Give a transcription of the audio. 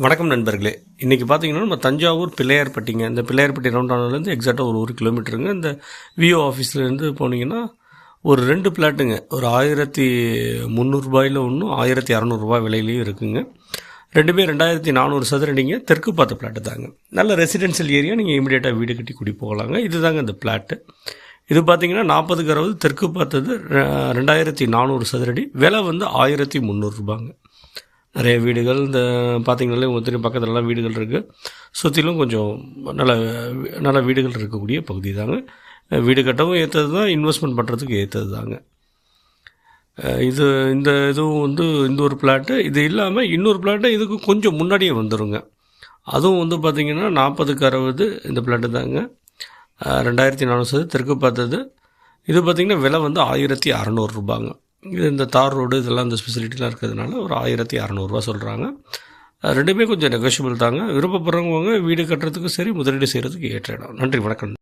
வணக்கம் நண்பர்களே. இன்றைக்கி பார்த்தீங்கன்னா நம்ம தஞ்சாவூர் பிள்ளையார்பட்டிங்க. இந்த பிள்ளையார்பட்டி ரவுண்டானாலேருந்து எக்ஸாக்டாக ஒரு கிலோமீட்டருங்க. இந்த விஓ ஆஃபீஸ்லேருந்து போனீங்கன்னா ஒரு 2 பிளாட்டுங்க. ஒரு 1300 ஒன்றும் 1600 விலையிலையும் இருக்குங்க. ரெண்டுமே 2400 சதுரடிங்க. தெற்கு பார்த்த பிளாட்டு தாங்க. நல்ல ரெசிடென்ஷியல் ஏரியா. நீங்கள் இமீடியட்டாக வீடு கட்டி குடி போகலாங்க. இது தாங்க இந்த பிளாட்டு. இது பார்த்தீங்கன்னா 40க்கு 60 தெற்கு பார்த்தது 2400 சதுரடி. விலை வந்து 1300 நிறைய வீடுகள் இந்த பார்த்திங்கனாலே உங்களுக்கு பக்கத்துலலாம் வீடுகள் இருக்குது. சுற்றிலும் கொஞ்சம் நல்ல நல்ல வீடுகள் இருக்கக்கூடிய பகுதி தாங்க. வீடு கட்டவும் ஏற்றது தான், இன்வெஸ்ட்மெண்ட் பண்ணுறதுக்கு ஏற்றது தாங்க. இதுவும் வந்து இந்த ஒரு பிளாட்டு. இது இல்லாமல் இன்னொரு பிளாட்டு இதுக்கு கொஞ்சம் முன்னாடியே வந்துடுங்க. அதுவும் வந்து பார்த்திங்கன்னா 40க்கு 60 இந்த பிளாட்டு தாங்க. 2400 தெற்கு பார்த்தது. இது பார்த்திங்கன்னா விலை வந்து 1600 இது இந்த தார் ரோடு இதெல்லாம் இந்த ஸ்பெசிலிட்டிலாம் இருக்கிறதுனால ஒரு 1600 சொல்கிறாங்க. ரெண்டுமே கொஞ்சம் நெகோஷியபிள் தாங்க. விருப்பப்படுறவங்க வீடு கட்டுறதுக்கும் சரி, முதலீடு செய்கிறதுக்கு ஏற்ற இடம். நன்றி, வணக்கம்.